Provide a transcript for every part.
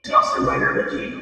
Kamen Rider Key.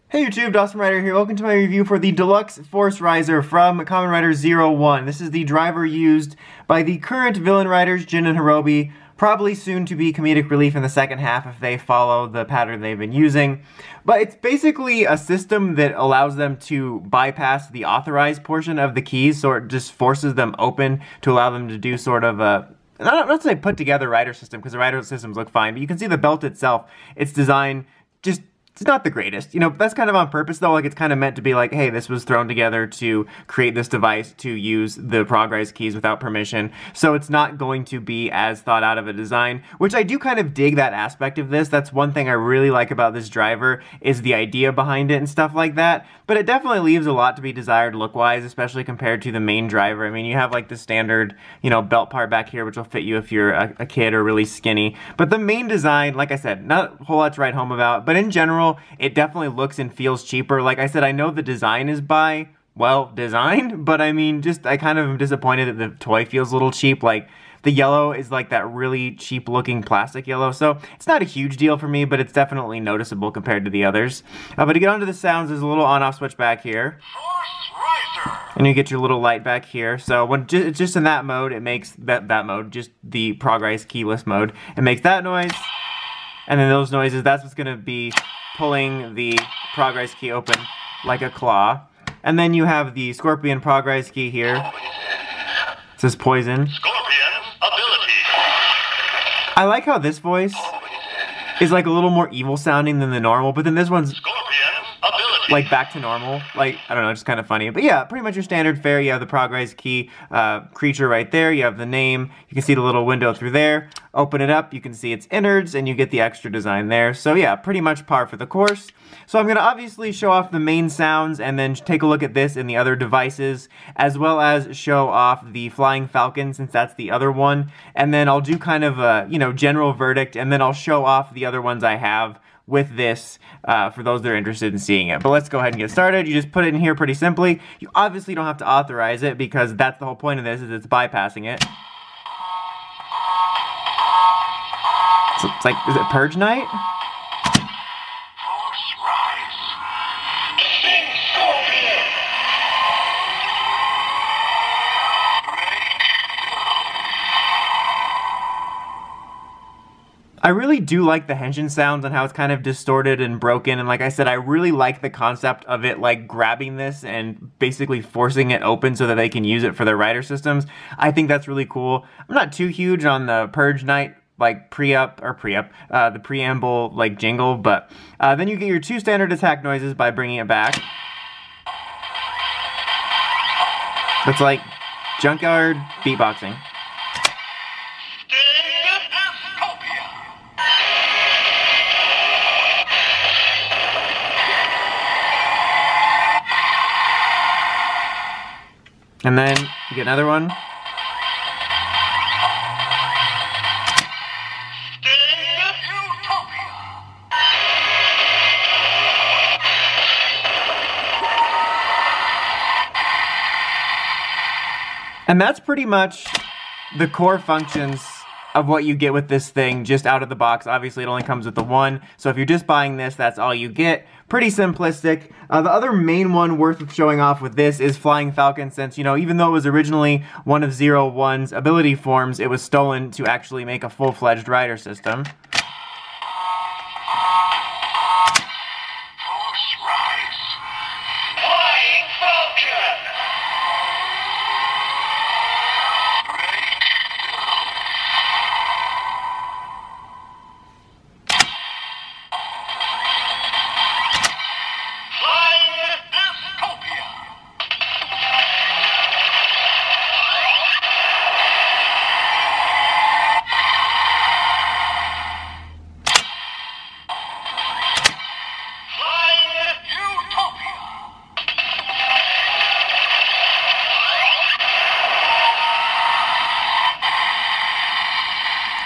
Hey YouTube, Dawson Rider here. Welcome to my review for the Deluxe Force Riser from Kamen Rider Zero-One. This is the driver used by the current villain riders, Jin and Hirobi, probably soon to be comedic relief in the second half if they follow the pattern they've been using. But it's basically a system that allows them to bypass the authorized portion of the keys, so it just forces them open to allow them to do sort of a, not to say put together rider system, because the rider systems look fine, but you can see the belt itself, its design just, it's not the greatest. You know, that's kind of on purpose though, like it's kind of meant to be like, hey, this was thrown together to create this device to use the Progrise keys without permission, so it's not going to be as thought out of a design, which I do kind of dig that aspect of this. That's one thing I really like about this driver, is the idea behind it and stuff like that, but it definitely leaves a lot to be desired look-wise, especially compared to the main driver. I mean, you have like the standard, you know, belt part back here, which will fit you if you're a kid or really skinny, but the main design, like I said, not a whole lot to write home about, but in general, it definitely looks and feels cheaper. Like I said, I know the design is by, well, designed, but I mean, just, I kind of am disappointed that the toy feels a little cheap. Like, the yellow is like that really cheap looking plastic yellow, so it's not a huge deal for me, but it's definitely noticeable compared to the others. But to get onto the sounds, there's a little on-off switch back here. And you get your little light back here. So when it's just in that mode, it makes that mode, just the Progrise keyless mode, it makes that noise. And then those noises, that's what's gonna be pulling the Progrise key open like a claw. And then you have the Scorpion Progrise Key here. It says poison. Scorpion ability. I like how this voice is like a little more evil sounding than the normal, but then this one's Scorpion ability. like back to normal. Like, I don't know, it's just kind of funny. But yeah, pretty much your standard fare. You have the Progrise Key creature right there. You have the name. You can see the little window through there. Open it up, you can see its innards, and you get the extra design there. So yeah, pretty much par for the course. So I'm going to obviously show off the main sounds and then take a look at this and the other devices, as well as show off the Flying Falcon, since that's the other one. And then I'll do kind of a, you know, general verdict, and then I'll show off the other ones I have with this for those that are interested in seeing it. But let's go ahead and get started. You just put it in here pretty simply. You obviously don't have to authorize it, because that's the whole point of this, is it's bypassing it. So it's like, is it Purge Night? Force rise. Big Scorpion. I really do like the henshin sounds and how it's kind of distorted and broken, and like I said, I really like the concept of it like grabbing this and basically forcing it open so that they can use it for their rider systems. I think that's really cool. I'm not too huge on the Purge Night like the preamble like jingle, but then you get your two standard attack noises by bringing it back. It's like junkyard beatboxing. And then you get another one. And that's pretty much the core functions of what you get with this thing just out of the box. Obviously, it only comes with the one, so if you're just buying this, that's all you get. Pretty simplistic. The other main one worth showing off with this is Flying Falcon, since, you know, even though it was originally one of Zero-One's ability forms, it was stolen to actually make a full-fledged rider system.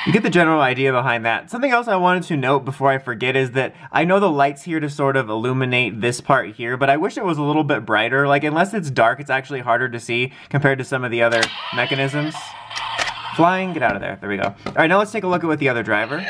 You get the general idea behind that. Something else I wanted to note before I forget is that I know the light's here to sort of illuminate this part here, but I wish it was a little bit brighter. Like, unless it's dark, it's actually harder to see compared to some of the other mechanisms. Flying, get out of there. There we go. All right, now let's take a look at with the other driver.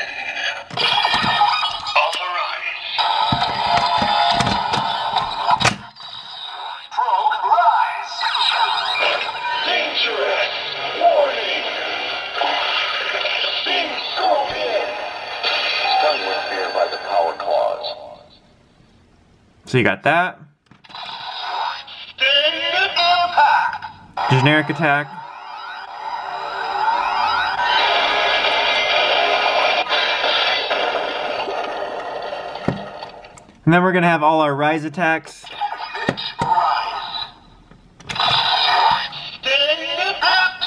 by the power claws. So you got that. Sting impact. Generic attack. And then we're gonna have all our rise attacks. Rise. Sting impact.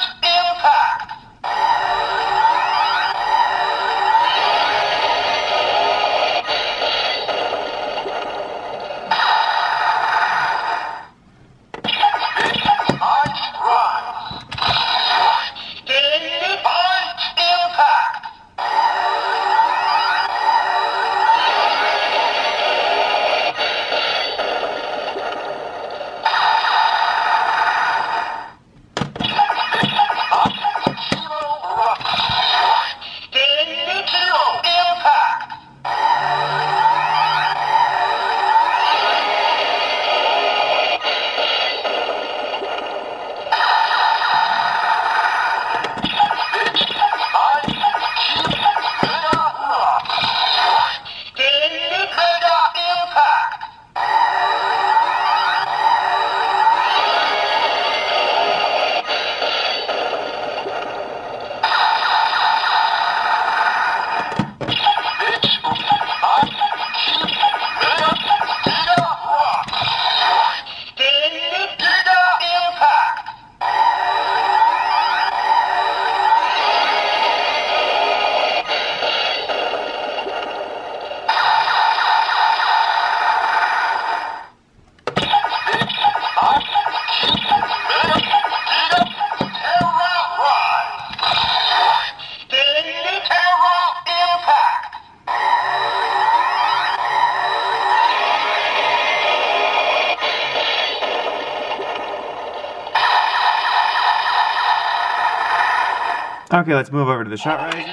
Okay, let's move over to the shot riser.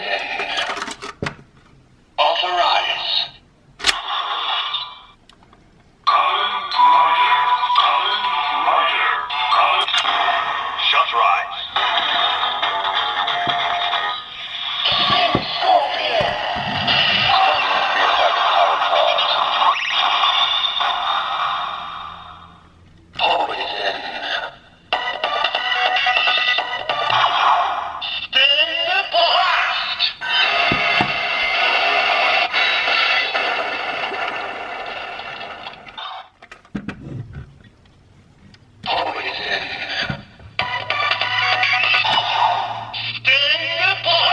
Authorize. Shot rise. Scorpion. Poison. Sting blast. Poison. Sting blast.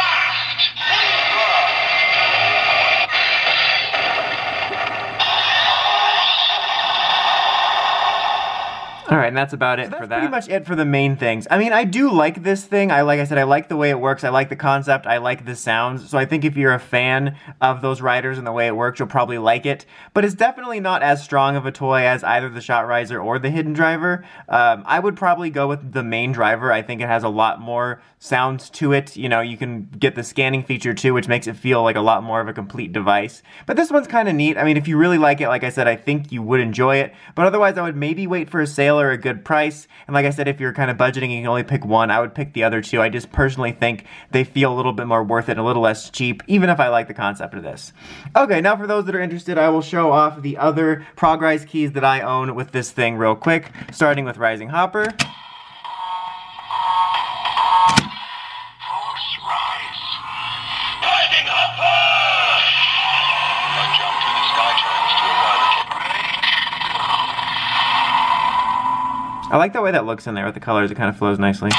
Alright, and that's about it for that. That's pretty much it for the main things. I mean, I do like this thing. Like I said, I like the way it works. I like the concept. I like the sounds. So I think if you're a fan of those riders and the way it works, you'll probably like it. But it's definitely not as strong of a toy as either the Shot Riser or the Hidden Driver. I would probably go with the main driver. I think it has a lot more sounds to it. You know, you can get the scanning feature too, which makes it feel like a lot more of a complete device. But this one's kind of neat. I mean, if you really like it, like I said, I think you would enjoy it. But otherwise, I would maybe wait for a sale or a good price. And like I said, if you're kind of budgeting and you can only pick one, I would pick the other two. I just personally think they feel a little bit more worth it, a little less cheap, even if I like the concept of this. Okay, now for those that are interested, I will show off the other Progrise keys that I own with this thing real quick, starting with Rising Hopper. Force rise. Rising Hopper! A jump through the sky turns to a I like the way that looks in there with the colors. It kind of flows nicely.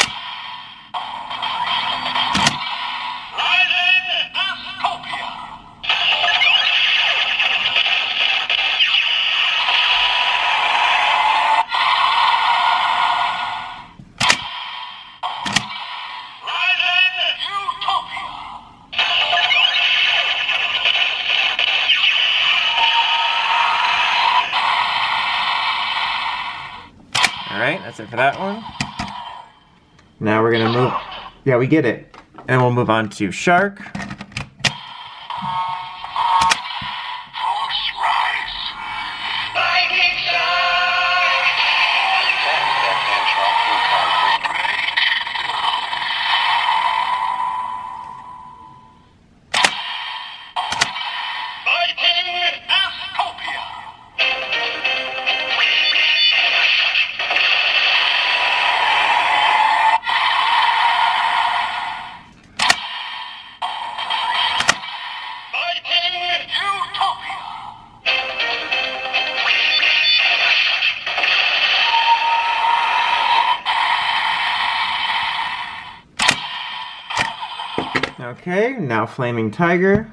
Rising Scorpion! Rising Utopia! Alright, that's it for that one. Now we're gonna move... Yeah, we get it. And we'll move on to Shark. Force rise. Lightning strike! That can track through concrete. Okay, now Flaming Tiger.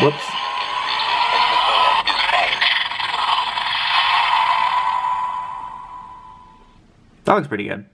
Whoops. That looks pretty good.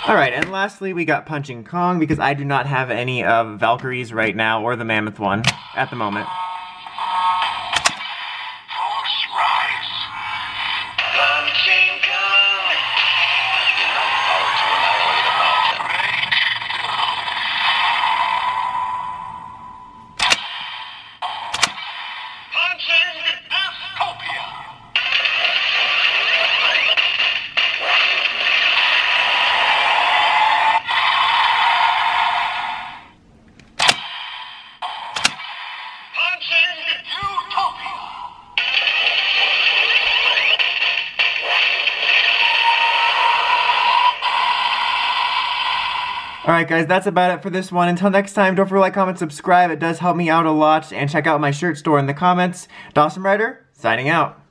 Alright, and lastly we got Punching Kong, because I do not have any of Valkyrie's right now, or the Mammoth one, at the moment. Alright guys, that's about it for this one. Until next time, don't forget to like, comment, subscribe. It does help me out a lot. And check out my shirt store in the comments. Dawson Rider, signing out.